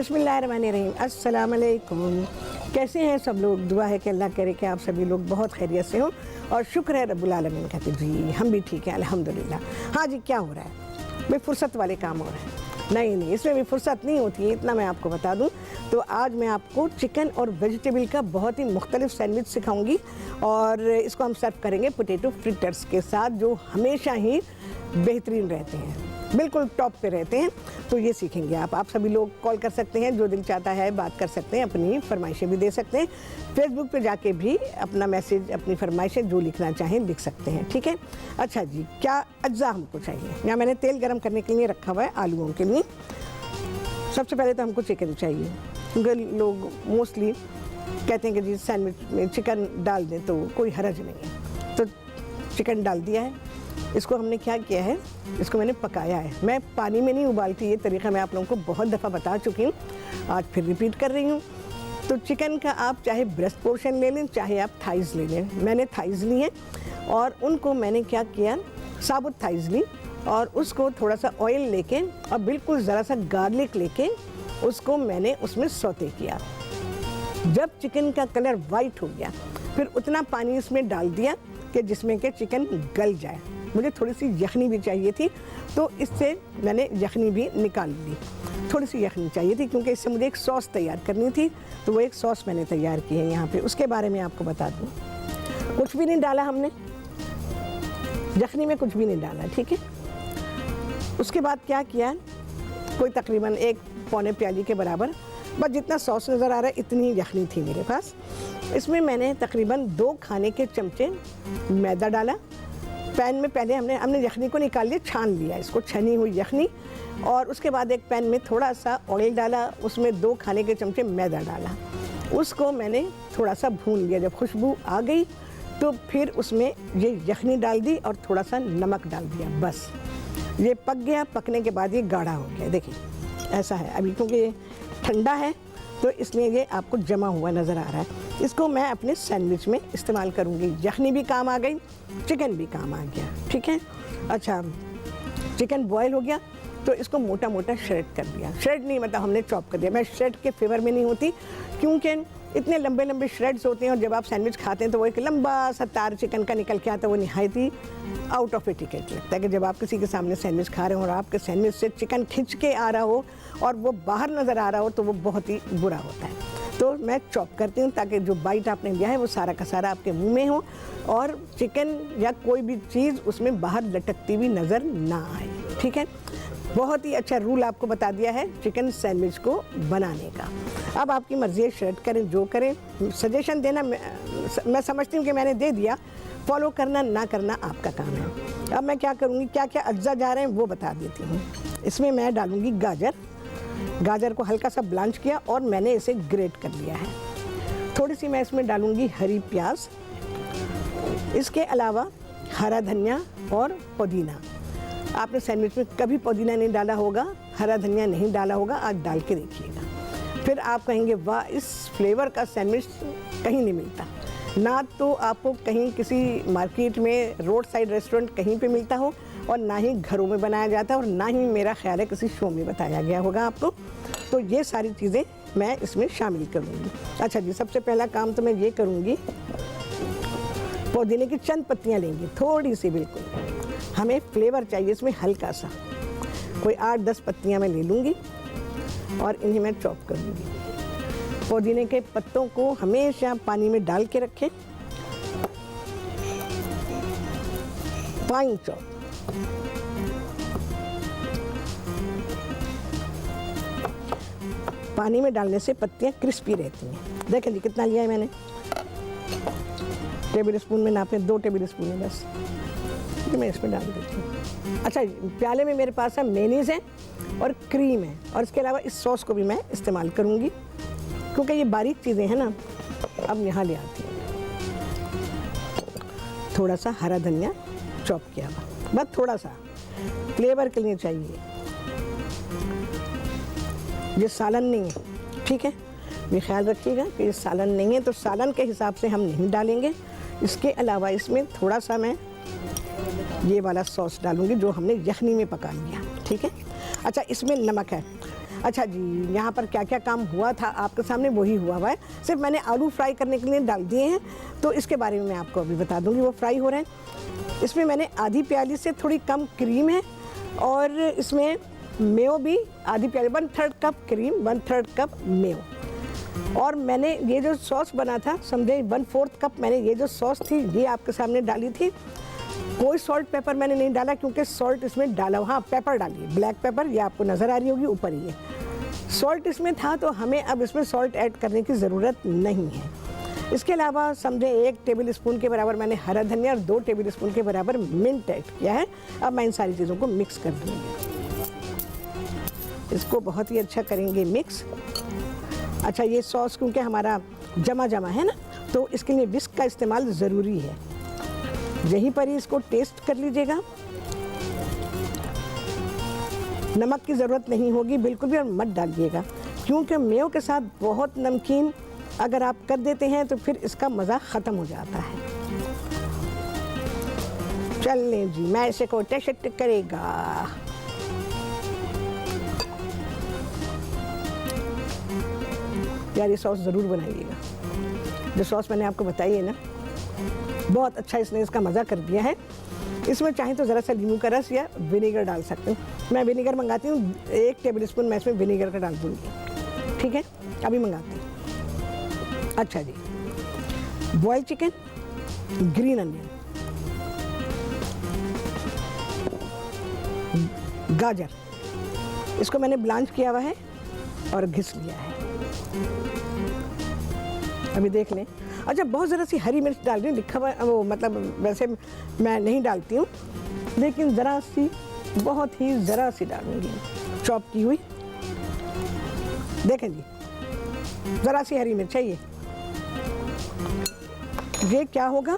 बिस्मिल्लाहिर्रहमानिर्रहीम। अस्सलाम वालेकुम। कैसे हैं सब लोग? दुआ है कि अल्लाह करे कि आप सभी लोग बहुत खैरियत से हों और शुक्र है रब्बुल आलमीन का कि जी हम भी ठीक हैं अल्हम्दुलिल्लाह। हाँ जी, क्या हो रहा है? भाई फुर्सत वाले काम हो रहे हैं। नहीं, इसमें भी फुर्सत नहीं होती है, इतना मैं आपको बता दूं। तो आज मैं आपको चिकन और वेजिटेबल का बहुत ही मुख्तलिफ सैंडविच सिखाऊंगी और इसको हम सर्व करेंगे पोटैटो फ्रिटर्स के साथ, जो हमेशा ही बेहतरीन रहते हैं, बिल्कुल टॉप पे रहते हैं। तो ये सीखेंगे आप सभी लोग कॉल कर सकते हैं, जो दिल चाहता है बात कर सकते हैं, अपनी फरमाइशें भी दे सकते हैं। फेसबुक पे जाके भी अपना मैसेज, अपनी फरमाइशें जो लिखना चाहें लिख सकते हैं, ठीक है। अच्छा जी, क्या अज्जा हमको चाहिए? यहाँ मैंने तेल गरम करने के लिए रखा हुआ है आलूओं के लिए। सबसे पहले तो हमको चिकन चाहिए, क्योंकि लोग मोस्टली कहते हैं कि जी सैंडविच में चिकन डाल दें तो कोई हरज नहीं है। तो चिकन डाल दिया है। इसको हमने क्या किया है, इसको मैंने पकाया है। मैं पानी में नहीं उबालती, ये तरीका मैं आप लोगों को बहुत दफ़ा बता चुकी हूँ, आज फिर रिपीट कर रही हूँ। तो चिकन का आप चाहे ब्रेस्ट पोर्शन ले लें, चाहे आप थाइज़ ले लें। मैंने थाइज़ ली हैं और उनको मैंने क्या किया, साबुत थाइज़ ली और उसको थोड़ा सा ऑयल लेके और बिल्कुल ज़रा सा गार्लिक लेके उसको मैंने उसमें सौते किया। जब चिकन का कलर वाइट हो गया, फिर उतना पानी इसमें डाल दिया कि जिसमें कि चिकन गल जाए। मुझे थोड़ी सी यखनी भी चाहिए थी, तो इससे मैंने यखनी भी निकाल ली। थोड़ी सी यखनी चाहिए थी क्योंकि इससे मुझे एक सॉस तैयार करनी थी, तो वो एक सॉस मैंने तैयार की है यहाँ पे। उसके बारे में आपको बता दूँ, कुछ भी नहीं डाला हमने, यखनी में कुछ भी नहीं डाला, ठीक है। उसके बाद क्या किया, कोई तकरीबन 1 पौने प्याली के बराबर, बस जितना सॉस नज़र आ रहा है इतनी यखनी थी मेरे पास। इसमें मैंने तकरीबन 2 खाने के चमचे मैदा डाला। पैन में पहले हमने यखनी को निकाल लिया, छान लिया इसको, छनी हुई यखनी। और उसके बाद एक पैन में थोड़ा सा ऑयल डाला, उसमें 2 खाने के चमचे मैदा डाला। उसको मैंने थोड़ा सा भून लिया। जब खुशबू आ गई तो फिर उसमें ये यखनी डाल दी और थोड़ा सा नमक डाल दिया। बस ये पक गया। पकने के बाद ये गाढ़ा हो गया, देखिए ऐसा है। अभी क्योंकि ये ठंडा है तो इसलिए ये आपको जमा हुआ नज़र आ रहा है। इसको मैं अपने सैंडविच में इस्तेमाल करूँगी। यखनी भी काम आ गई, चिकन भी काम आ गया, ठीक है। अच्छा, चिकन बॉयल हो गया तो इसको मोटा मोटा श्रेड कर दिया। श्रेड नहीं मतलब हमने चॉप कर दिया। मैं श्रेड के फेवर में नहीं होती, क्योंकि इतने लंबे लंबे श्रेड्स होते हैं और जब आप सैंडविच खाते हैं तो वो एक लंबा सा तार चिकन का निकल के आता है। वो निहायत ही आउट ऑफ एटिकेट लगता है कि जब आप किसी के सामने सैंडविच खा रहे हो और आपके सैंडविच से चिकन खिंच के आ रहा हो और वो बाहर नज़र आ रहा हो, तो वो बहुत ही बुरा होता है। तो मैं चॉप करती हूँ ताकि जो बाइट आपने लिया है वो सारा का सारा आपके मुंह में हो और चिकन या कोई भी चीज़ उसमें बाहर लटकती हुई नज़र ना आए, ठीक है। बहुत ही अच्छा रूल आपको बता दिया है चिकन सैंडविच को बनाने का। अब आपकी मर्ज़ी है, श्रेड करें जो करें। सजेशन देना मैं समझती हूँ कि मैंने दे दिया, फॉलो करना ना करना आपका काम है। अब मैं क्या करूँगी, क्या क्या अज्जा जा रहे हैं वो बता देती हूँ। इसमें मैं डालूँगी गाजर को हल्का सा ब्लांच किया और मैंने इसे ग्रेट कर लिया है। थोड़ी सी मैं इसमें डालूँगी हरी प्याज, इसके अलावा हरा धनिया और पुदीना। आपने सैंडविच में कभी पुदीना नहीं डाला होगा, हरा धनिया नहीं डाला होगा, आज डाल के देखिएगा, फिर आप कहेंगे वाह, इस फ्लेवर का सैंडविच कहीं नहीं मिलता। ना तो आपको कहीं किसी मार्केट में, रोड साइड रेस्टोरेंट कहीं पे मिलता हो और ना ही घरों में बनाया जाता है और ना ही मेरा ख्याल है किसी शो में बताया गया होगा आपको। तो ये सारी चीज़ें मैं इसमें शामिल करूँगी। अच्छा जी, सबसे पहला काम तो मैं ये करूँगी, पुदीने की चंद पत्तियाँ लेंगी, थोड़ी सी, बिल्कुल हमें फ्लेवर चाहिए इसमें हल्का सा, कोई 8-10 पत्तियाँ मैं ले लूँगी और इन्हें मैं चॉप करूँगी। पुदीने के पत्तों को हमेशा पानी में डाल के रखें, फाइन चॉप। पानी में डालने से पत्तियाँ क्रिस्पी रहती हैं। देखें जी कितना लिया है मैंने, टेबल स्पून में नापें, 2 टेबल स्पून है बस, तो मैं इसमें डाल देती हूँ। अच्छा, प्याले में मेरे पास है मेयोनीज़ है और क्रीम है और इसके अलावा इस सॉस को भी मैं इस्तेमाल करूँगी क्योंकि ये बारीक चीज़ें हैं ना। अब यहाँ ले आती हूँ थोड़ा सा हरा धनिया चॉप किया हुआ, बस थोड़ा सा फ्लेवर के लिए चाहिए। ये सालन नहीं है, ठीक है, ये ख्याल रखिएगा कि ये सालन नहीं है, तो सालन के हिसाब से हम नहीं डालेंगे। इसके अलावा इसमें थोड़ा सा मैं ये वाला सॉस डालूंगी जो हमने यखनी में पका लिया, ठीक है। अच्छा, इसमें नमक है। अच्छा जी, यहाँ पर क्या क्या काम हुआ था आपके सामने वही हुआ है, सिर्फ मैंने आलू फ्राई करने के लिए डाल दिए हैं, तो इसके बारे में मैं आपको अभी बता दूँगी। वो फ्राई हो रहे हैं। इसमें मैंने आधी प्याली से थोड़ी कम क्रीम है और इसमें मेयो भी आधी प्याली, 1/3 कप क्रीम, 1/3 कप मेयो। और मैंने ये जो सॉस बना था, समझे 1/4 कप मैंने ये जो सॉस थी ये आपके सामने डाली थी। कोई सॉल्ट पेपर मैंने नहीं डाला क्योंकि सॉल्ट इसमें डाला, हाँ पेपर डालिए, ब्लैक पेपर, ये आपको नज़र आ रही होगी ऊपर ही है। सॉल्ट इसमें था तो हमें अब इसमें सॉल्ट ऐड करने की ज़रूरत नहीं है। इसके अलावा समझे 1 टेबल स्पून के बराबर मैंने हरा धनिया और 2 टेबल स्पून के बराबर मिंट ऐड किया है। अब मैं इन सारी चीज़ों को मिक्स कर दूँगी। इसको बहुत ही अच्छा करेंगे मिक्स। अच्छा, ये सॉस क्योंकि हमारा जमा है ना, तो इसके लिए विस्क का इस्तेमाल ज़रूरी है। यहीं पर ही इसको टेस्ट कर लीजिएगा। नमक की ज़रूरत नहीं होगी बिल्कुल भी, और मत डालिएगा क्योंकि मेयो के साथ बहुत नमकीन अगर आप कर देते हैं तो फिर इसका मज़ा ख़त्म हो जाता है। चलने जी, मैं इसे को टेस्ट करेगा। यार ये सॉस ज़रूर बनाइएगा, जो सॉस मैंने आपको बताई है ना, बहुत अच्छा इसने इसका मज़ा कर दिया है। इसमें चाहें तो ज़रा सा नींबू का रस या विनेगर डाल सकते हैं। मैं विनेगर मंगाती हूँ, 1 टेबल स्पून मैं इसमें विनेगर का डाल दूँगी। ठीक है, अभी मंगाती हूँ। अच्छा जी, बॉयल चिकन, ग्रीन अनियन, गाजर, इसको मैंने ब्लांच किया हुआ है और घिस लिया है। अभी देख लें। अच्छा, बहुत ज़रा सी हरी मिर्च डाल रही हूँ, लिखा हुआ वो, मतलब वैसे मैं नहीं डालती हूँ, लेकिन ज़रा सी, बहुत ही ज़रा सी डालूँगी, चॉप की हुई। देखें जी, ज़रा सी हरी मिर्च है ये क्या होगा,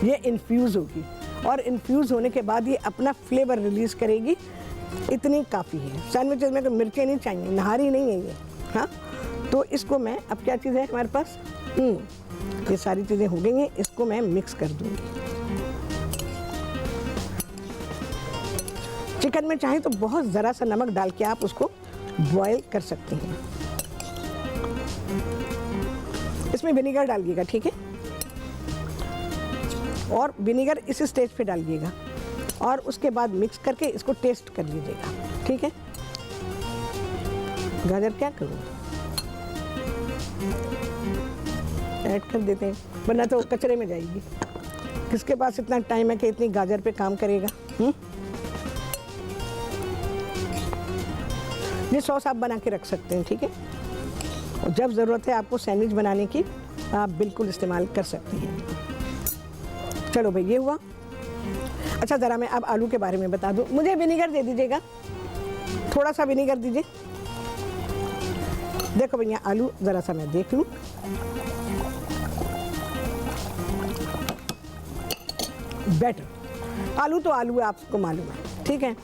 ये इन्फ्यूज़ होगी और इन्फ्यूज़ होने के बाद ये अपना फ्लेवर रिलीज़ करेगी। इतनी काफ़ी है। सैंडविचेस में तो मिर्चें नहीं चाहिए, नहारी नहीं है ये। हाँ, तो इसको मैं, अब क्या चीज़ है हमारे पास, ये सारी चीज़ें हो गई हैं, इसको मैं मिक्स कर दूंगी। चिकन में चाहे तो बहुत ज़रा सा नमक डाल के आप उसको बॉयल कर सकते हैं। इसमें विनेगर डालिएगा, ठीक है, और विनेगर इस स्टेज पे डालिएगा और उसके बाद मिक्स करके इसको टेस्ट कर लीजिएगा। ठीक है, गाजर क्या करूँ, ऐड कर देते हैं, वरना तो कचरे में जाएगी। किसके पास इतना टाइम है कि इतनी गाजर पे काम करेगा। ये सॉस आप बना के रख सकते हैं, ठीक है, और जब ज़रूरत है आपको सैंडविच बनाने की, आप बिल्कुल इस्तेमाल कर सकते हैं। चलो भाई, ये हुआ। अच्छा, ज़रा मैं अब आलू के बारे में बता दूं। मुझे विनेगर दे दीजिएगा, थोड़ा सा विनेगर दीजिए। देखो भैया, आलू ज़रा सा मैं देख लूँ। बेटर आलू तो आलू है, आपको मालूम है, ठीक है।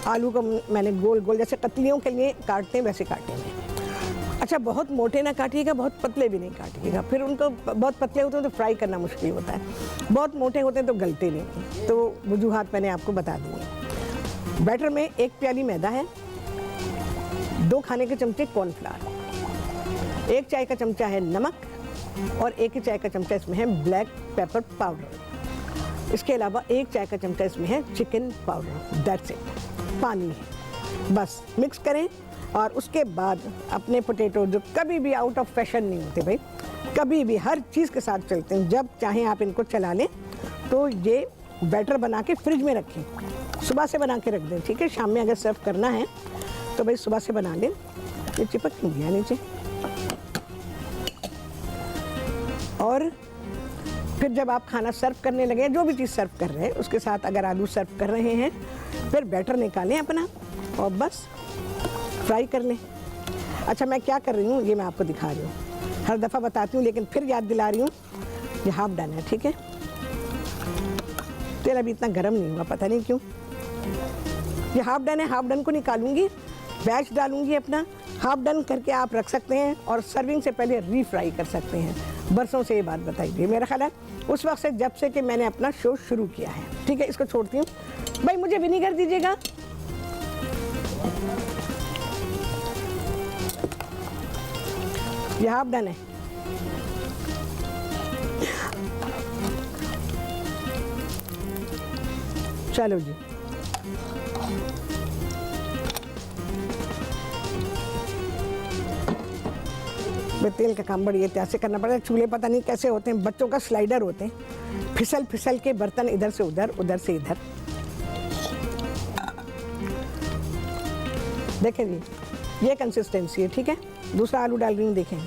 आलू को मैंने गोल गोल जैसे कतलियों के लिए काटते हैं वैसे काटे हैं। अच्छा, बहुत मोटे ना काटिएगा, बहुत पतले भी नहीं काटिएगा, फिर उनको बहुत पतले होते हैं तो फ्राई करना मुश्किल होता है, बहुत मोटे होते हैं तो गलते नहीं। तो वजूहात मैंने आपको बता दी है। बैटर में 1 प्याली मैदा है, 2 खाने के चमचे कॉर्नफ्लावर, 1 चाय का चमचा है नमक और 1 ही चाय का चमचा इसमें है ब्लैक पेपर पाउडर। इसके अलावा 1 चाय का चमचा इसमें है चिकन पाउडर। That's it. पानी है, बस मिक्स करें। और उसके बाद अपने पोटैटो, जो कभी भी आउट ऑफ फैशन नहीं होते भाई, कभी भी हर चीज़ के साथ चलते हैं, जब चाहें आप इनको चला लें। तो ये बैटर बना के फ्रिज में रखें, सुबह से बना के रख दें, ठीक है। शाम में अगर सर्व करना है तो भाई सुबह से बना लें। ये चिपक क्यों गया नीचे। और फिर जब आप खाना सर्व करने लगे, जो भी चीज़ सर्व कर रहे हैं उसके साथ अगर आलू सर्व कर रहे हैं, फिर बैटर निकालें अपना और बस फ्राई कर लें। अच्छा, मैं क्या कर रही हूँ ये मैं आपको दिखा रही हूँ, हर दफ़ा बताती हूँ लेकिन फिर याद दिला रही हूँ। ये हाफ डन है, ठीक है। तेल अभी इतना गर्म नहीं हुआ, पता नहीं क्यों। ये हाफ डन है, हाफ डन को निकालूंगी, बैच डालूंगी अपना। हाफ डन करके आप रख सकते हैं और सर्विंग से पहले रीफ्राई कर सकते हैं। बरसों से ये बात बताई गई, मेरा ख्याल है उस वक्त से, जब से कि मैंने अपना शो शुरू किया है, ठीक है। इसको छोड़ती हूँ। भाई मुझे विनीगर दीजिएगा। ये हाफ डन है। चलो जी, तेल का काम बड़ी एहतियात से करना पड़ता है। चूल्हे पता नहीं कैसे होते हैं, बच्चों का स्लाइडर होते हैं, फिसल फिसल के बर्तन इधर से उधर, उधर से इधर। देखें जी, ये कंसिस्टेंसी है, ठीक है। दूसरा आलू डाल रही हूँ, देखें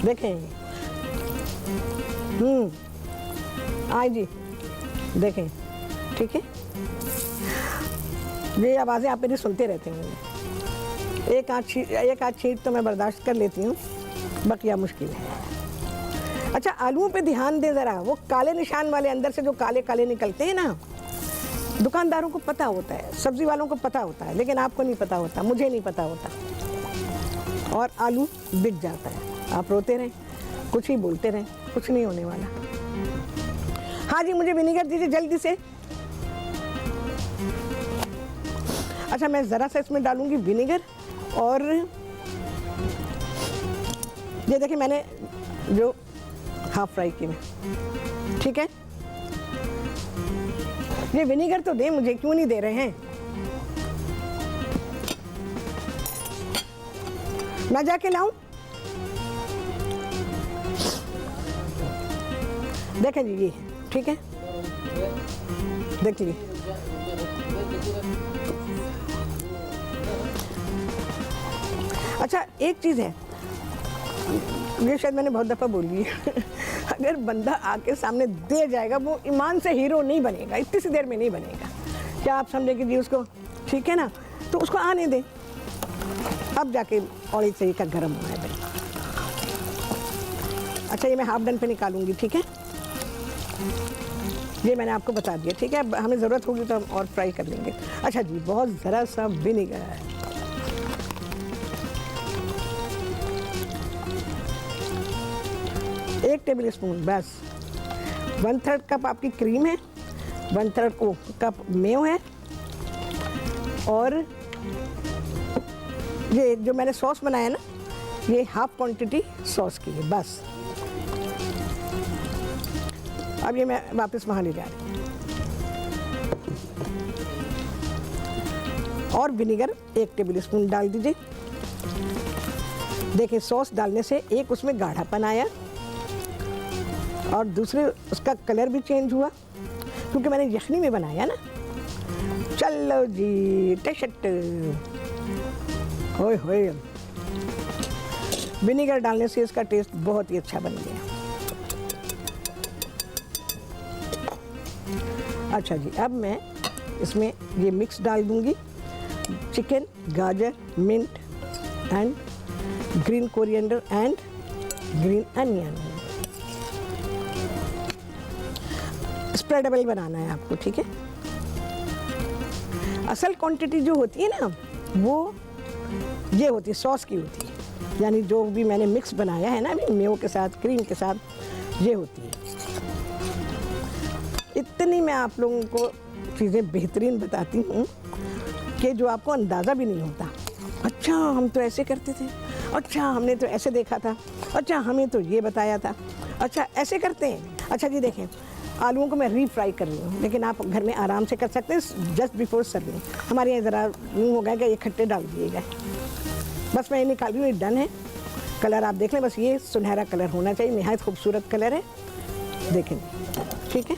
देखें। आए जी, देखें, ठीक है। ये आवाज़ें आप मेरी सुनते रहते होंगे। एक आध छींट तो मैं बर्दाश्त कर लेती हूँ, बकिया मुश्किल है। अच्छा, आलूओं पे ध्यान दे ज़रा, वो काले निशान वाले अंदर से जो काले काले निकलते हैं ना, दुकानदारों को पता होता है, सब्जी वालों को पता होता है, लेकिन आपको नहीं पता होता, मुझे नहीं पता होता, और आलू बिक जाता है। आप रोते रहें, कुछ ही बोलते रहें, कुछ नहीं होने वाला। हाँ जी, मुझे विनेगर दीजिए जल्दी से। अच्छा, मैं ज़रा सा इसमें डालूंगी विनेगर, और ये देखिए मैंने जो हाफ फ्राई की है, ठीक है। ये विनेगर तो दे मुझे, क्यों नहीं दे रहे हैं? मैं जाके लाऊं? देखें जी, ये ठीक है, देख लीजिए। अच्छा, एक चीज़ है, ये शायद मैंने बहुत दफ़ा बोली है अगर बंदा आके सामने दे जाएगा, वो ईमान से हीरो नहीं बनेगा, इतनी सी देर में नहीं बनेगा। क्या आप समझे कि जी उसको, ठीक है ना, तो उसको आने दें। अब जाके औली सही का गर्म हुआ है भाई। अच्छा, ये मैं हाफ डन पे निकालूंगी, ठीक है। ये मैंने आपको बता दिया, ठीक है। अब हमें ज़रूरत होगी तो हम और फ्राई कर लेंगे। अच्छा जी, बहुत ज़रा सा विनेगर, 1 टेबल स्पून बस। 1/3 कप आपकी क्रीम है, 1/3 कप मेयो है, और ये जो मैंने सॉस बनाया ना, ये हाफ क्वांटिटी सॉस की है बस। अब ये मैं वापस वहाँ ले जा रही हूँ। और विनेगर 1 टेबल स्पून डाल दीजिए। देखिए, सॉस डालने से एक उसमें गाढ़ापन आया, और दूसरे उसका कलर भी चेंज हुआ, क्योंकि मैंने यखनी में बनाया ना। चलो जी, टेस्ट होए होए, विनेगर डालने से इसका टेस्ट बहुत ही अच्छा बन गया। अच्छा जी, अब मैं इसमें ये मिक्स डाल दूंगी, चिकन, गाजर, mint and green coriander and green onion. Spreadable बनाना है आपको, ठीक है। असल क्वांटिटी जो होती है ना, वो ये होती है, सॉस की होती है, यानी जो भी मैंने मिक्स बनाया है ना अभी मेयो के साथ, क्रीम के साथ, ये होती है। इतनी मैं आप लोगों को चीज़ें बेहतरीन बताती हूँ कि जो आपको अंदाज़ा भी नहीं होता। अच्छा, हम तो ऐसे करते थे, अच्छा हमने तो ऐसे देखा था, अच्छा हमें तो ये बताया था, अच्छा ऐसे करते हैं। अच्छा जी, देखें, आलूओं को मैं रीफ्राई कर रही हूँ, लेकिन आप घर में आराम से कर सकते हैं जस्ट बिफोर सर्विंग। हमारे यहाँ ज़रा यूँ हो गया कि ये खट्टे डाल दिए गए। बस मैं ये निकाल रही हूँ, ये डन है। कलर आप देख लें, बस ये सुनहरा कलर होना चाहिए, निहायत खूबसूरत कलर है, देखें, ठीक है।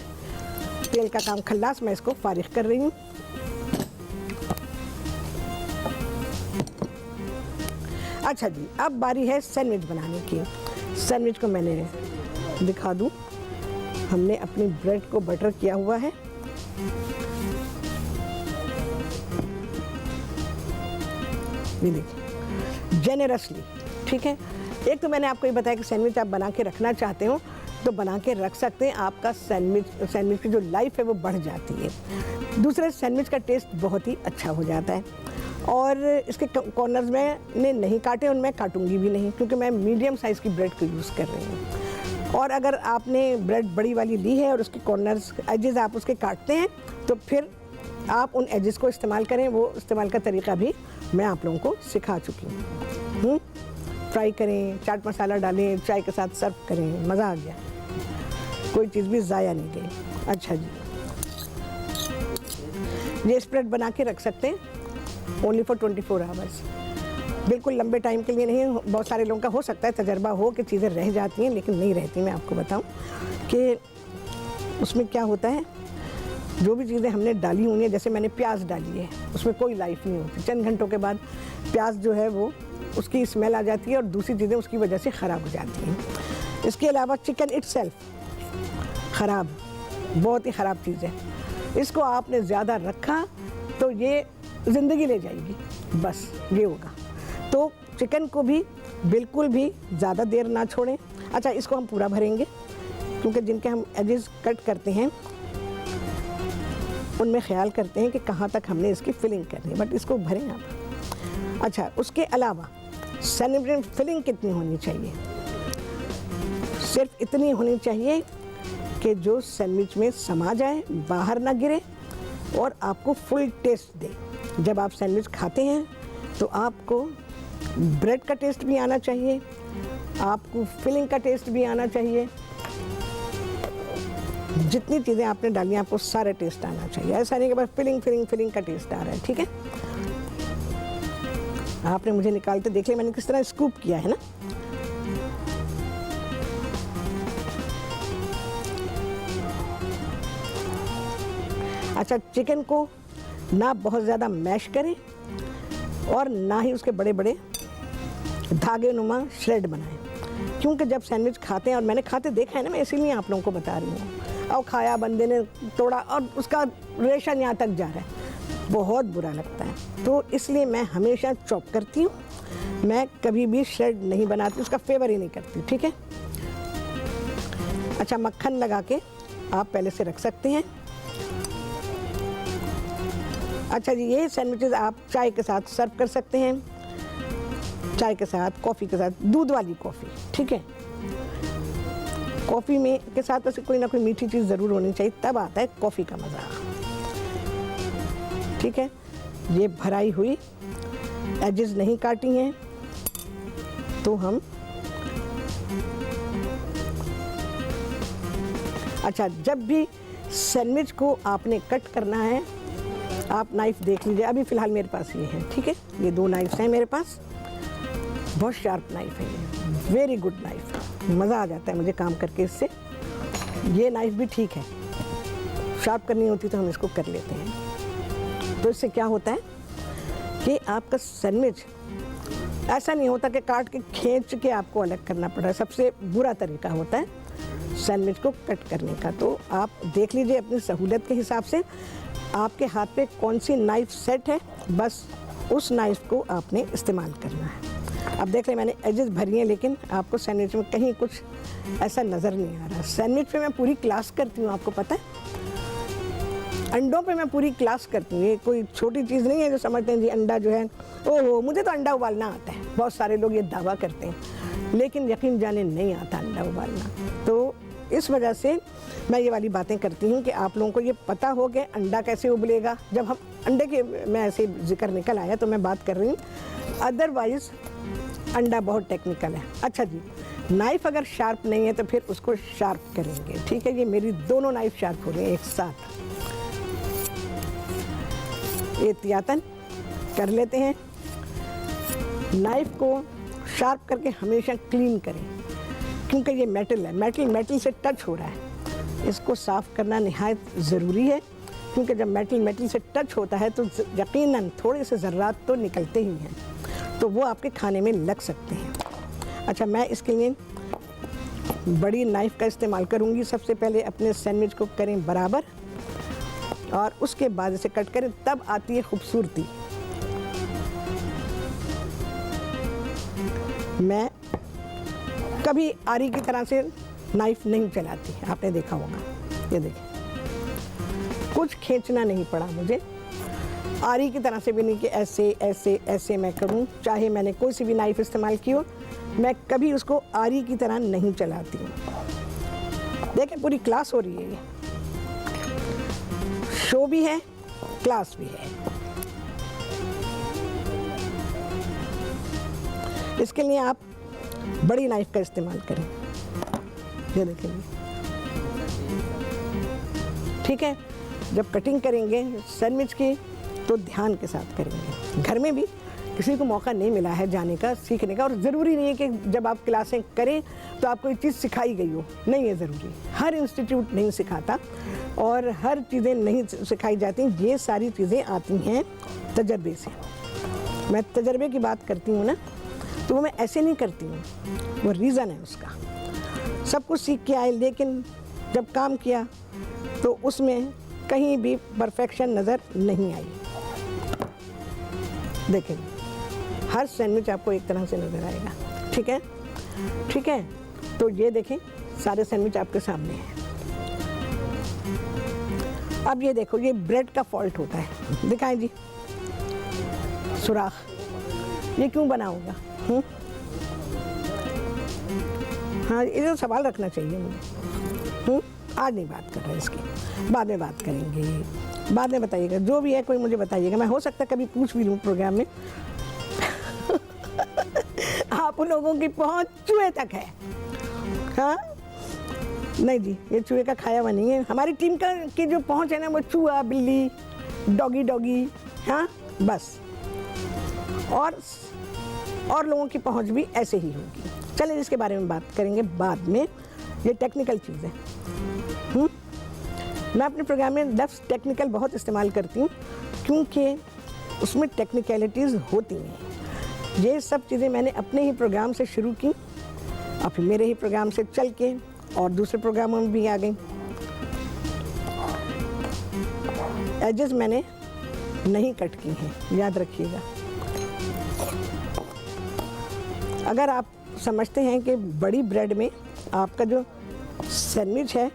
तेल का काम खल्लास, मैं इसको फारिग कर रही हूँ। अच्छा जी, अब बारी है सैंडविच बनाने की। सैंडविच को मैंने दिखा दूँ, हमने अपनी ब्रेड को बटर किया हुआ है, ये देखिए, जेनरसली, ठीक है। एक तो मैंने आपको ये बताया कि सैंडविच आप बना के रखना चाहते हो तो बना के रख सकते हैं, आपका सैंडविच की जो लाइफ है वो बढ़ जाती है। दूसरे, सैंडविच का टेस्ट बहुत ही अच्छा हो जाता है। और इसके कॉर्नर्स मैंने नहीं काटे, और मैं काटूंगी भी नहीं, क्योंकि मैं मीडियम साइज़ की ब्रेड को यूज़ कर रही हूँ। और अगर आपने ब्रेड बड़ी वाली ली है और उसके कॉर्नर्स, एजेस आप उसके काटते हैं, तो फिर आप उन एजेस को इस्तेमाल करें। वो इस्तेमाल का तरीका भी मैं आप लोगों को सिखा चुकी हूँ। फ्राई करें, चाट मसाला डालें, चाय के साथ सर्व करें, मज़ा आ गया, कोई चीज़ भी ज़ाया नहीं गई। अच्छा जी, ये स्प्रेड बना के रख सकते हैं ओनली फॉर 24 आवर्स, बिल्कुल लंबे टाइम के लिए नहीं। बहुत सारे लोगों का हो सकता है तजर्बा हो कि चीज़ें रह जाती हैं, लेकिन नहीं रहती। मैं आपको बताऊं कि उसमें क्या होता है, जो भी चीज़ें हमने डाली हुई हैं, जैसे मैंने प्याज डाली है, उसमें कोई लाइफ नहीं होती। चंद घंटों के बाद प्याज जो है वो उसकी स्मेल आ जाती है और दूसरी चीज़ें उसकी वजह से ख़राब हो जाती हैं। इसके अलावा चिकन इटसेल्फ ख़राब, बहुत ही ख़राब चीज़ है। इसको आपने ज़्यादा रखा तो ये ज़िंदगी ले जाएगी, बस ये होगा। तो चिकन को भी बिल्कुल भी ज़्यादा देर ना छोड़ें। अच्छा, इसको हम पूरा भरेंगे क्योंकि जिनके हम एजेस कट करते हैं उनमें ख्याल करते हैं कि कहाँ तक हमने इसकी फिलिंग करनी है, बट इसको भरें आप। अच्छा, उसके अलावा सैंडविच में फिलिंग कितनी होनी चाहिए? सिर्फ इतनी होनी चाहिए कि जो सैंडविच में समा जाए, बाहर ना गिरे और आपको फुल टेस्ट दे। जब आप सैंडविच खाते हैं तो आपको ब्रेड का टेस्ट भी आना चाहिए, आपको फिलिंग का टेस्ट भी आना चाहिए। जितनी चीज़ें आपने डाली हैं आपको सारा टेस्ट आना चाहिए। ऐसा नहीं कि बस फिलिंग का टेस्ट आ रहा है। ठीक है, आपने मुझे निकालते देख लिया मैंने किस तरह स्कूप किया है ना। अच्छा, चिकन को ना बहुत ज़्यादा मैश करें और ना ही उसके बड़े बड़े धागे नुमा श्रेड बनाएं, क्योंकि जब सैंडविच खाते हैं, और मैंने खाते देखा है ना, मैं इसीलिए आप लोगों को बता रही हूँ। और खाया, बंदे ने तोड़ा और उसका रेशा यहाँ तक जा रहा है, बहुत बुरा लगता है। तो इसलिए मैं हमेशा चॉप करती हूँ, मैं कभी भी श्रेड नहीं बनाती, उसका फेवर ही नहीं करती। ठीक है। अच्छा, मक्खन लगा के आप पहले से रख सकते हैं। अच्छा जी, ये सैंडविचेस आप चाय के साथ सर्व कर सकते हैं, चाय के साथ, कॉफ़ी के साथ, दूध वाली कॉफ़ी। ठीक है, कॉफ़ी में के साथ ऐसे कोई ना कोई मीठी चीज़ ज़रूर होनी चाहिए, तब आता है कॉफ़ी का मज़ा। ठीक है, ये भराई हुई, एजेस नहीं काटी हैं, तो हम अच्छा, जब भी सैंडविच को आपने कट करना है, आप नाइफ़ देख लीजिए। अभी फ़िलहाल मेरे पास ये है। ठीक है, ये 2 नाइफ्स हैं मेरे पास, बहुत शार्प नाइफ़ है ये, वेरी गुड नाइफ़, मज़ा आ जाता है मुझे काम करके इससे। ये नाइफ़ भी ठीक है, शार्प करनी होती तो हम इसको कर लेते हैं। तो इससे क्या होता है कि आपका सैंडविच ऐसा नहीं होता कि काट के खींच के आपको अलग करना पड़ रहा है। सबसे बुरा तरीका होता है सैंडविच को कट करने का। तो आप देख लीजिए अपनी सहूलत के हिसाब से आपके हाथ पे कौन सी नाइफ़ सेट है, बस उस नाइफ़ को आपने इस्तेमाल करना है। अब देख लें, मैंने एजेस भरी हैं, लेकिन आपको सैंडविच में कहीं कुछ ऐसा नज़र नहीं आ रहा। सैंडविच पे मैं पूरी क्लास करती हूँ, आपको पता है। अंडों पे मैं पूरी क्लास करती हूँ, ये कोई छोटी चीज़ नहीं है जो समझते हैं जी अंडा जो है, ओहो मुझे तो अंडा उबालना आता है। बहुत सारे लोग ये दावा करते हैं, लेकिन यकीन जाने नहीं आता अंडा उबालना। तो इस वजह से मैं ये वाली बातें करती हूँ कि आप लोगों को ये पता हो कि अंडा कैसे उबलेगा। जब हम अंडे के मैं ऐसे जिक्र निकल आया तो मैं बात कर रही हूँ, अदरवाइज़ अंडा बहुत टेक्निकल है। अच्छा जी, नाइफ़ अगर शार्प नहीं है तो फिर उसको शार्प करेंगे। ठीक है, ये मेरी दोनों नाइफ़ शार्प हो रही हैं एक साथ, एहतियातन कर लेते हैं। नाइफ़ को शार्प करके हमेशा क्लीन करें, क्योंकि ये मेटल है, मेटल से टच हो रहा है, इसको साफ़ करना निहायत ज़रूरी है। क्योंकि जब मेटल से टच होता है तो यकीनन थोड़े से ज़र्रात तो निकलते ही हैं, तो वो आपके खाने में लग सकते हैं। अच्छा, मैं इसके लिए बड़ी नाइफ़ का इस्तेमाल करूँगी। सबसे पहले अपने सैंडविच को करें बराबर और उसके बाद इसे कट करें, तब आती है खूबसूरती। मैं कभी आरी की तरह से नाइफ़ नहीं चलाती, आपने देखा होगा। ये देखिए, कुछ खींचना नहीं पड़ा मुझे, आरी की तरह से भी नहीं कि ऐसे ऐसे ऐसे मैं करूं। चाहे मैंने कोई सी भी नाइफ़ इस्तेमाल की हो, मैं कभी उसको आरी की तरह नहीं चलाती हूँ। देखिए, पूरी क्लास हो रही है, ये शो भी है, क्लास भी है। इसके लिए आप बड़ी नाइफ का इस्तेमाल करें। ये देखेंगे, ठीक है। जब कटिंग करेंगे सैंडविच की तो ध्यान के साथ करेंगे। घर में भी किसी को मौका नहीं मिला है जाने का, सीखने का, और ज़रूरी नहीं है कि जब आप क्लासें करें तो आपको ये चीज़ सिखाई गई हो, नहीं है ज़रूरी। हर इंस्टीट्यूट नहीं सिखाता और हर चीज़ें नहीं सिखाई जाती। ये सारी चीज़ें आती हैं तजर्बे से। मैं तजर्बे की बात करती हूँ ना, तो वो मैं ऐसे नहीं करती हूँ, वो रीज़न है उसका। सब कुछ सीख के आए, लेकिन जब काम किया तो उसमें कहीं भी परफेक्शन नज़र नहीं आई। देखें, हर सैंडविच आपको एक तरह से नज़र आएगा, ठीक है, ठीक है। तो ये देखें, सारे सैंडविच आपके सामने हैं। अब ये देखो, ये ब्रेड का फॉल्ट होता है, दिखाएं जी, सुराख, ये क्यों बना होगा? हाँ, ये तो सवाल रखना चाहिए मुझे। आज नहीं बात कर रहे इसकी, बाद में बात करेंगे, बाद में बताइएगा, जो भी है कोई मुझे बताइएगा। मैं हो सकता है कभी पूछ भी लूँ प्रोग्राम में। आप लोगों की पहुंच चूहे तक है। हाँ, नहीं जी, ये चूहे का खाया हुआ नहीं है। हमारी टीम का की जो पहुंच है ना, वो चूहा, बिल्ली, डॉगी डॉगी, हाँ बस। और लोगों की पहुंच भी ऐसे ही होगी। चलिए इसके बारे में बात करेंगे बाद में, ये टेक्निकल चीज़ है। मैं अपने प्रोग्राम में लफ्ज़ टेक्निकल बहुत इस्तेमाल करती हूँ, क्योंकि उसमें टेक्निकलिटीज़ होती हैं। ये सब चीज़ें मैंने अपने ही प्रोग्राम से शुरू की और फिर मेरे ही प्रोग्राम से चल के और दूसरे प्रोग्रामों में भी आ गई। एजेस मैंने नहीं कट की हैं, याद रखिएगा। अगर आप समझते हैं कि बड़ी ब्रेड में आपका जो सैंडविच है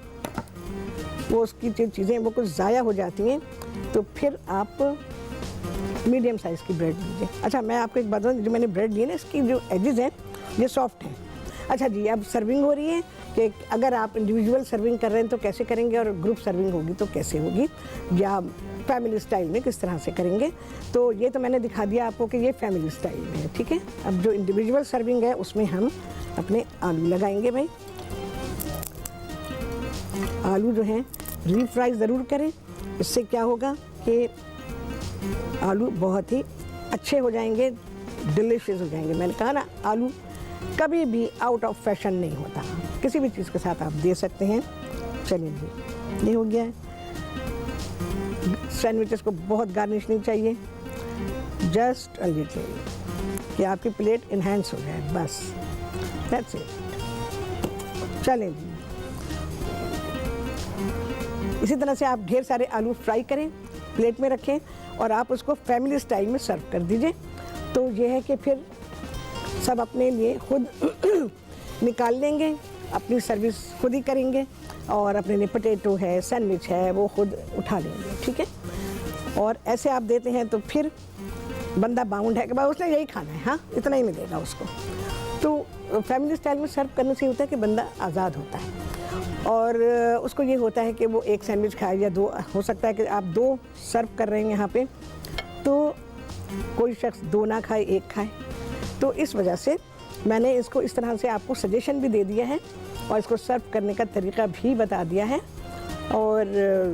वो उसकी जो चीज़ें वो कुछ ज़ाया हो जाती हैं, तो फिर आप मीडियम साइज़ की ब्रेड लीजिए। अच्छा, मैं आपको एक बात बताऊँ, जो मैंने ब्रेड ली है ना, इसकी जो एजेस हैं ये सॉफ्ट हैं। अच्छा जी, अब सर्विंग हो रही है कि अगर आप इंडिविजुअल सर्विंग कर रहे हैं तो कैसे करेंगे, और ग्रुप सर्विंग होगी तो कैसे होगी, या फैमिली स्टाइल में किस तरह से करेंगे। तो ये तो मैंने दिखा दिया आपको कि ये फैमिली स्टाइल में है, ठीक है। अब जो इंडिविजुअल सर्विंग है उसमें हम अपने आलू लगाएंगे। भाई, आलू जो हैं रीफ्राई ज़रूर करें, इससे क्या होगा कि आलू बहुत ही अच्छे हो जाएंगे, डिलीशियस हो जाएंगे। मैंने कहा ना, आलू कभी भी आउट ऑफ फैशन नहीं होता, किसी भी चीज़ के साथ आप दे सकते हैं। चलिए जी, ये हो गया है। सैंडविचेस को बहुत गार्निश नहीं चाहिए, जस्ट अ लिटिल, कि आपकी प्लेट इन्हेंस हो जाए, बस, दैट्स इट। चलें जी, इसी तरह से आप ढेर सारे आलू फ्राई करें, प्लेट में रखें और आप उसको फैमिली स्टाइल में सर्व कर दीजिए। तो ये है कि फिर सब अपने लिए खुद निकाल लेंगे, अपनी सर्विस खुद ही करेंगे, और अपने लिए पोटैटो है, सैंडविच है, वो खुद उठा लेंगे, ठीक है। और ऐसे आप देते हैं तो फिर बंदा बाउंड है कि भाई उसने यही खाना है, हाँ इतना ही मिलेगा उसको। तो फैमिली स्टाइल में सर्व करने से होता है कि बंदा आज़ाद होता है, और उसको ये होता है कि वो एक सैंडविच खाए या दो, हो सकता है कि आप दो सर्व कर रहे हैं यहाँ पे, तो कोई शख्स दो ना खाए, एक खाए। तो इस वजह से मैंने इसको इस तरह से आपको सजेशन भी दे दिया है और इसको सर्व करने का तरीका भी बता दिया है। और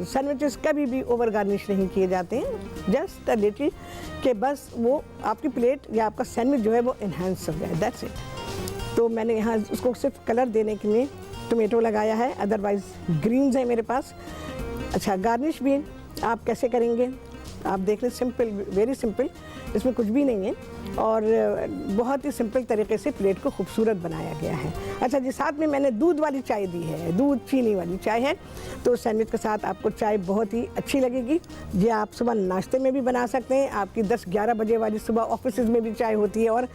सैंडविचेस कभी भी ओवर गार्निश नहीं किए जाते हैं, जस्ट अ लिटिल, कि बस वो आपकी प्लेट या आपका सैंडविच जो है वो इन्हांस हो जाए, दैट्स इट। तो मैंने यहाँ उसको सिर्फ कलर देने के लिए टोमेटो लगाया है, अदरवाइज़ ग्रीन्स है मेरे पास। अच्छा, गार्निश भी आप कैसे करेंगे आप देख लें, सिंपल, वेरी सिंपल, इसमें कुछ भी नहीं है और बहुत ही सिंपल तरीके से प्लेट को खूबसूरत बनाया गया है। अच्छा जी, साथ में मैंने दूध वाली चाय दी है, दूध चीनी वाली चाय है, तो सैंडविच के साथ आपको चाय बहुत ही अच्छी लगेगी। ये आप सुबह नाश्ते में भी बना सकते हैं, आपकी 10-11 बजे वाली सुबह ऑफिस में भी चाय होती है और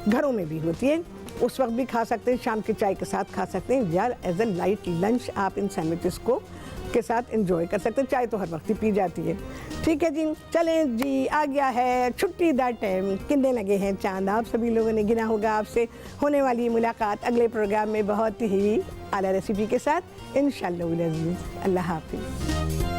घरों में भी होती है, उस वक्त भी खा सकते हैं, शाम की चाय के साथ खा सकते हैं, या एज ए लाइट लंच आप इन सैंडविचेस को के साथ एंजॉय कर सकते हैं। चाय तो हर वक्त ही पी जाती है। ठीक है जी, चलें जी, आ गया है छुट्टी दा टाइम, गिनने लगे हैं चांद, आप सभी लोगों ने गिना होगा। आपसे होने वाली मुलाकात अगले प्रोग्राम में बहुत ही आला रेसिपी के साथ इंशाअल्लाह। अल्लाह हाफिज़।